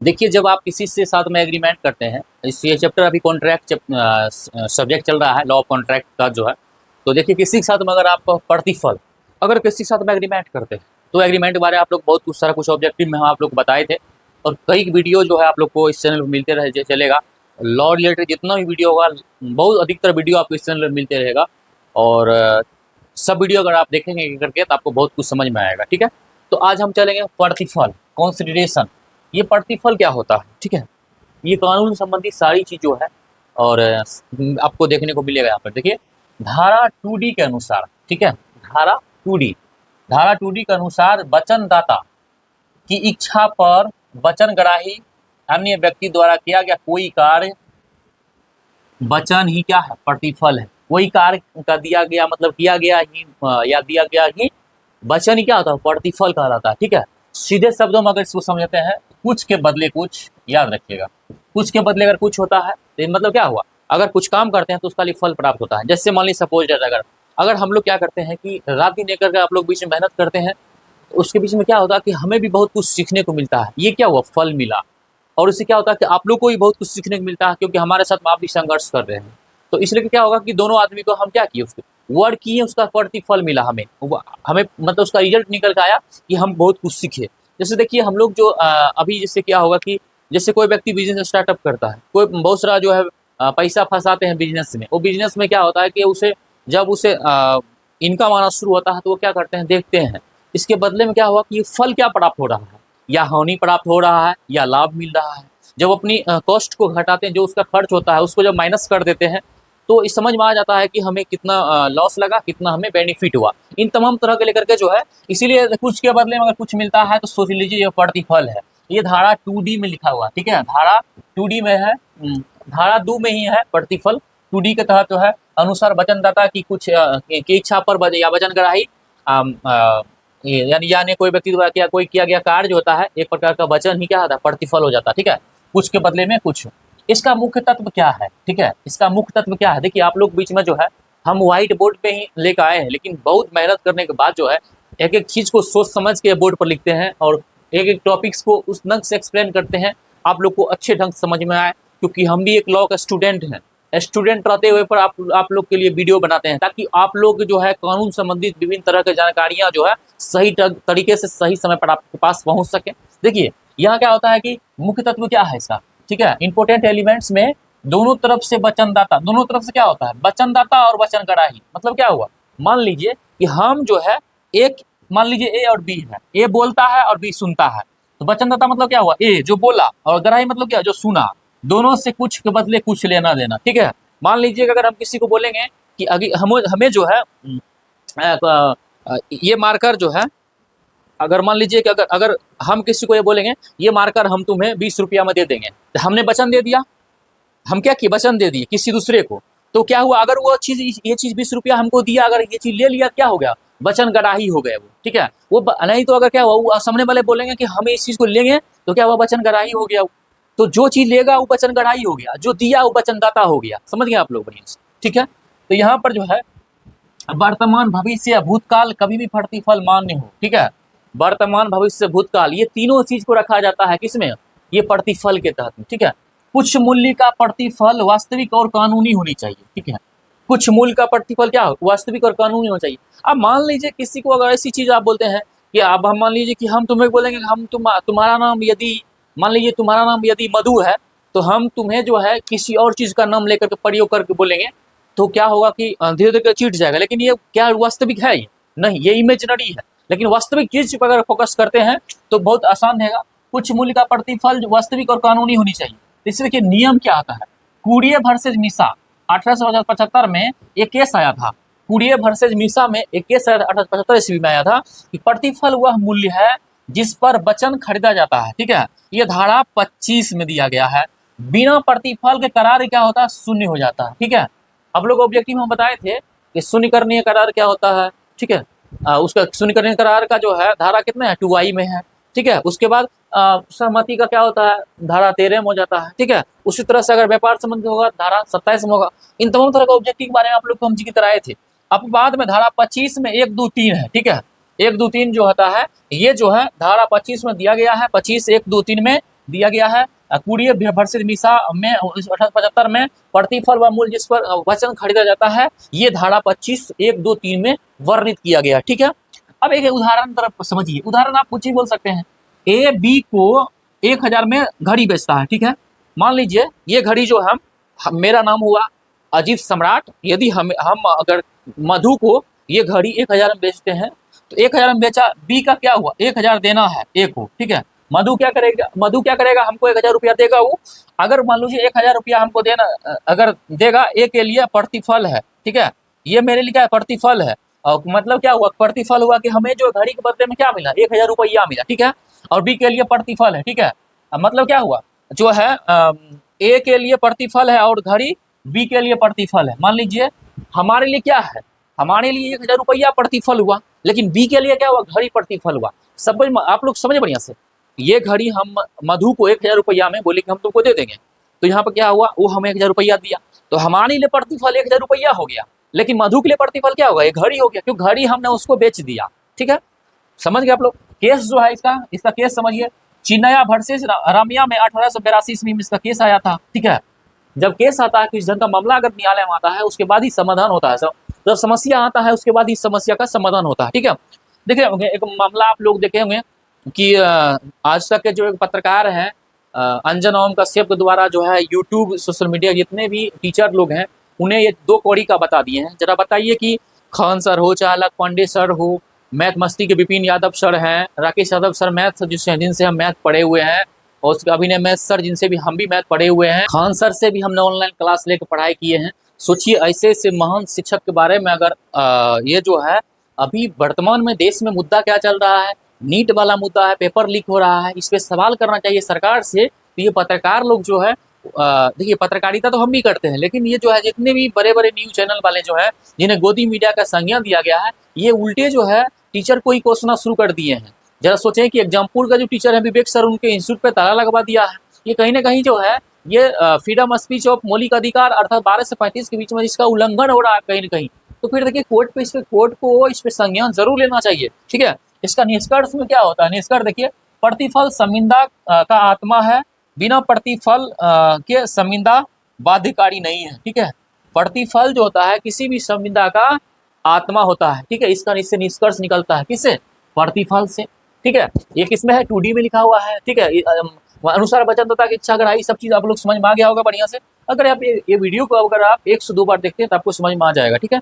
देखिए, जब आप किसी से साथ में एग्रीमेंट करते हैं, इस ये चैप्टर अभी कॉन्ट्रैक्ट सब्जेक्ट चल रहा है, लॉ ऑफ कॉन्ट्रैक्ट का जो है। तो देखिए, किसी के साथ में अगर आप प्रतिफल अगर किसी के साथ में एग्रीमेंट करते हैं, तो एग्रीमेंट के बारे में आप लोग बहुत कुछ सारा कुछ ऑब्जेक्टिव में हम आप लोग को बताए थे, और कई वीडियो जो है आप लोग को इस चैनल पर मिलते रहे चलेगा। लॉ रिलेटेड जितना भी वीडियो होगा, बहुत अधिकतर वीडियो आपको इस चैनल पर मिलते रहेगा। और सब वीडियो अगर आप देखेंगे एक करके, तो आपको बहुत कुछ समझ में आएगा। ठीक है, तो आज हम चलेंगे प्रतिफल, कॉन्सिडरेशन। ये प्रतिफल क्या होता है? ठीक है, ये कानून संबंधी सारी चीज जो है, और आपको देखने को मिलेगा यहाँ पर। देखिए, धारा 2D के अनुसार, ठीक है, धारा 2D, धारा 2D के अनुसार वचनदाता की इच्छा पर वचनग्राही अन्य व्यक्ति द्वारा किया गया कोई कार्य वचन ही क्या है? प्रतिफल है। कोई कार्य का दिया गया मतलब किया गया ही या दिया गया ही वचन ही क्या होता है? प्रतिफल कहलाता है। ठीक है, सीधे शब्दों में अगर इसको समझते हैं, कुछ के बदले कुछ, याद रखिएगा, कुछ के बदले अगर कुछ होता है तो मतलब क्या हुआ? अगर कुछ काम करते हैं तो उसका लिए फल प्राप्त होता है। जैसे मान लीजिए सपोज अगर अगर हम लोग क्या करते हैं कि रात दिन लेकर के आप लोग बीच में मेहनत करते हैं, तो उसके बीच में क्या होता है कि हमें भी बहुत कुछ सीखने को मिलता है। ये क्या हुआ? फल मिला। और उससे क्या होता है कि आप लोग को भी बहुत कुछ सीखने को मिलता है, क्योंकि हमारे साथ आप भी संघर्ष कर रहे हैं। तो इसलिए क्या होगा कि दोनों आदमी को हम क्या किए, उसको वर्क किए, उसका प्रतिफल मिला हमें। हमें मतलब उसका रिजल्ट निकल के आया कि हम बहुत कुछ सीखे। जैसे देखिए, हम लोग जो अभी जैसे क्या होगा कि जैसे कोई व्यक्ति बिजनेस स्टार्टअप करता है, कोई बहुत सारा जो है पैसा फंसाते हैं बिजनेस में। वो बिजनेस में क्या होता है कि उसे जब उसे इनकम आना शुरू होता है, तो वो क्या करते हैं, देखते हैं इसके बदले में क्या हुआ कि ये फल क्या प्राप्त हो रहा है, या हानि प्राप्त हो रहा है या लाभ मिल रहा है। जब अपनी कॉस्ट को घटाते हैं, जो उसका खर्च होता है उसको जब माइनस कर देते हैं, तो इस समझ में आ जाता है कि हमें कितना लॉस लगा, कितना हमें बेनिफिट हुआ। इन तमाम तरह के लेकर के जो है, इसीलिए कुछ के बदले में अगर कुछ मिलता है तो सोच लीजिए ये प्रतिफल है। ये धारा 2D में लिखा हुआ, ठीक है, धारा 2D में है। धारा 2 में ही है प्रतिफल। 2D के तहत जो है अनुसार वचनदाता की कुछ की इच्छा पर या वचनग्राही यानी कोई व्यक्ति द्वारा किया गया कार्य जो होता है, एक प्रकार का वचन ही क्या होता है? प्रतिफल हो जाता है। ठीक है, कुछ के बदले में कुछ। इसका मुख्य तत्व क्या है? ठीक है, इसका मुख्य तत्व क्या है? देखिए, आप लोग बीच में जो है हम व्हाइट बोर्ड पे ही लेकर आए हैं, लेकिन बहुत मेहनत करने के बाद जो है एक एक चीज को सोच समझ के बोर्ड पर लिखते हैं, और एक एक टॉपिक्स को उस ढंग से एक्सप्लेन करते हैं, आप लोग को अच्छे ढंग से समझ में आए। क्योंकि हम भी एक लॉ का स्टूडेंट हैं, स्टूडेंट रहते हुए पर आप लोग के लिए वीडियो बनाते हैं, ताकि आप लोग जो है कानून संबंधित विभिन्न तरह की जानकारियां जो है सही तरीके से सही समय पर आपके पास पहुंच सके। देखिए, यहाँ क्या होता है कि मुख्य तत्व क्या है इसका? ठीक है, इंपोर्टेंट एलिमेंट्स में दोनों तरफ से वचनदाता, दोनों तरफ से क्या होता है? वचनदाता और वचनग्राही। मतलब क्या हुआ? मान लीजिए कि हम जो है एक, मान लीजिए ए और बी है, ए बोलता है और बी सुनता है। तो वचनदाता मतलब क्या हुआ? ए जो बोला, और ग्राही मतलब क्या? जो सुना। दोनों से कुछ के बदले कुछ लेना देना। ठीक है, मान लीजिए अगर हम किसी को बोलेंगे कि अभी हमें जो है ये मार्कर जो है, अगर मान लीजिए कि अगर अगर हम किसी को ये बोलेंगे ये मार्कर हम तुम्हें 20 रुपया में दे देंगे, तो हमने वचन दे दिया। हम क्या किए? वचन दे दिए किसी दूसरे को। तो क्या हुआ? अगर वो चीज, ये चीज 20 रुपया हमको दिया, अगर ये चीज ले लिया, क्या हो गया? वचन ग्राही हो गए वो। ठीक है, वो नहीं तो अगर क्या हुआ, वो सामने वाले बोलेंगे कि हम इस चीज को लेंगे, तो क्या हुआ? वचन ग्राही हो गया। तो जो चीज लेगा वो वचन ग्राही हो गया, जो दिया वो वचनदाता हो गया। समझ गए आप लोग बढ़िया से? ठीक है, तो यहाँ पर जो है वर्तमान भविष्य या भूतकाल कभी भी प्रतिफल मान्य हो। ठीक है, वर्तमान भविष्य भूतकाल, ये तीनों चीज को रखा जाता है किसमें? ये प्रतिफल के तहत में। ठीक है, कुछ मूल्य का प्रतिफल वास्तविक और कानूनी होनी चाहिए। ठीक है, कुछ मूल्य का प्रतिफल क्या हो? वास्तविक और कानूनी होना चाहिए। अब मान लीजिए किसी को अगर ऐसी चीज आप बोलते हैं कि अब हम मान लीजिए कि हम तुम्हें बोलेंगे हम तुम्हारा नाम यदि, मान लीजिए तुम्हारा नाम यदि मधु है, तो हम तुम्हें जो है किसी और चीज का नाम लेकर के प्रयोग करके बोलेंगे, तो क्या होगा कि धीरे धीरे चीट जाएगा। लेकिन ये क्या वास्तविक है? ये नहीं, ये इमेजिनरी है। लेकिन वास्तविक चीज पर अगर फोकस करते हैं तो बहुत आसान रहेगा। कुछ मूल्य का प्रतिफल वास्तविक और कानूनी होनी चाहिए। इससे देखिए नियम क्या आता है। कुरियर वर्सेज मिसा 1875 में एक केस आया था। कुरियर वर्सेज मिसा में एक केस 1875 ईस्वी में आया था कि प्रतिफल वह मूल्य है जिस पर वचन खरीदा जाता है। ठीक है, ये धारा 25 में दिया गया है। बिना प्रतिफल के करार क्या होता है? शून्य हो जाता है। ठीक है, आप लोग ऑब्जेक्टिव में बताए थे कि शून्यकरणीय करार क्या होता है। ठीक है, उसका शून्यकरणीय करार का जो है धारा कितना है? 2I में है। ठीक है, उसके बाद सहमति का क्या होता है? धारा 13 में हो जाता है। ठीक है, उसी तरह से अगर व्यापार संबंध होगा धारा 27 में होगा। इन तमाम तरह के ऑब्जेक्टिव के बारे में आप लोग को हम जिक्र कराए थे। अब बाद में धारा 25 में 1, 2, 3 है। ठीक है, 1, 2, 3 जो होता है, ये जो है धारा 25 में दिया गया है। 25, 1, 2, 3 में दिया गया है कुड़िए वर्सेस मिसा में 1875 में प्रतिफल व मूल्य जिस पर वचन खरीदा जाता है, ये धारा 25(1), 2, 3 में वर्णित किया गया। ठीक है, अब एक उदाहरण तरफ समझिए। उदाहरण आप कुछ ही बोल सकते हैं। ए बी को 1000 में घड़ी बेचता है। ठीक है, मान लीजिए ये घड़ी जो मेरा नाम हुआ अजीत सम्राट। यदि हम अगर मधु को ये घड़ी 1000 में बेचते हैं, तो 1000 में बेचा, बी का क्या हुआ, 1000 देना है ए को। ठीक है, मधु क्या करेगा, हमको 1000 रुपया देगा वो। अगर मान लीजिए 1000 रुपया हमको देना अगर देगा, ए के लिए प्रतिफल है। ठीक है, ये मेरे लिए क्या है, प्रतिफल है। और मतलब क्या हुआ, प्रतिफल हुआ कि हमें जो घड़ी के बदले में क्या मिला, 1000 रुपया मिला। ठीक है, और बी के लिए प्रतिफल है। ठीक है, मतलब क्या हुआ, जो है ए के लिए प्रतिफल है और घड़ी बी के लिए प्रतिफल है। मान लीजिए हमारे लिए क्या है, हमारे लिए 1000 रुपया प्रतिफल हुआ, लेकिन बी के लिए क्या हुआ, घड़ी प्रतिफल हुआ। सब आप लोग समझे बढ़िया से। ये घड़ी हम मधु को 1000 रुपया में बोले कि हम तुमको दे देंगे, तो यहाँ पर क्या हुआ, वो हमें 1000 रुपया दिया, तो हमारे लिए प्रतिफल 1000 रुपया हो गया, लेकिन मधु के लिए प्रतिफल क्या होगा, ये घड़ी हो गया, क्योंकि घड़ी हमने उसको बेच दिया। ठीक है, समझ गए आप लोग। केस जो है इसका केस समझिए। चिन्नया वर्सेस रमिया में 1882 ईस्वी में इसका केस आया था। ठीक है, जब केस आता है, किसी ढंग का मामला अगर न्यायालय में आता है, उसके बाद ही समाधान होता है। जब समस्या आता है, उसके बाद ही समस्या का समाधान होता है। ठीक है, देखिए होंगे एक मामला आप लोग देखे होंगे कि आज तक के जो एक पत्रकार हैं अंजन ओम कश्यप के द्वारा जो है यूट्यूब, सोशल मीडिया, जितने भी टीचर लोग हैं, उन्हें ये 2 कौड़ी का बता दिए हैं। जरा बताइए कि खान सर हो, चाहे अलग पांडे सर हो, मैथ मस्ती के विपिन यादव सर हैं, राकेश यादव सर मैथ जिनसे हम मैथ पढ़े हुए हैं, और उसके अभिनय मैथ सर जिनसे भी हम भी मैथ पढ़े हुए हैं, खान सर से भी हमने ऑनलाइन क्लास लेकर पढ़ाई किए हैं। सोचिए ऐसे ऐसे महान शिक्षक के बारे में अगर ये जो है अभी वर्तमान में देश में मुद्दा क्या चल रहा है, नीट वाला मुद्दा है, पेपर लीक हो रहा है, इस पर सवाल करना चाहिए सरकार से। तो ये पत्रकार लोग जो है, देखिए पत्रकारिता तो हम भी करते हैं, लेकिन ये जो है जितने भी बड़े बड़े न्यूज चैनल वाले जो है, जिन्हें गोदी मीडिया का संज्ञा दिया गया है, ये उल्टे जो है टीचर को ही कोसना शुरू कर दिए हैं। जरा सोचें कि एग्जामपुर का जो टीचर है विवेक सर, उनके इंस्टीट्यूट पे ताला लगवा दिया है। ये कहीं ना कहीं जो है ये फ्रीडम ऑफ स्पीच ऑफ मौलिक अधिकार अर्थात 12 से 35 के बीच में इसका उल्लंघन हो रहा है कहीं ना कहीं। तो फिर देखिए कोर्ट को इस पे संज्ञान जरूर लेना चाहिए। ठीक है, इसका निष्कर्ष में क्या होता है, निष्कर्ष देखिए, प्रतिफल संविदा का आत्मा है, बिना प्रतिफल के संविदा बाध्यकारी नहीं है। ठीक है, प्रतिफल जो होता है किसी भी संविदा का आत्मा होता है। ठीक है, इससे निष्कर्ष निकलता है, किससे, प्रतिफल से। ठीक है, ये किसमें है, 2D में लिखा हुआ है। ठीक है, अनुसार वचन तथा इच्छा ग्राही, सब चीज आप लोग समझ में आ गया होगा बढ़िया से। अगर आप ये वीडियो को अगर आप 1 से 2 बार देखते हैं तो आपको समझ में आ जाएगा। ठीक है।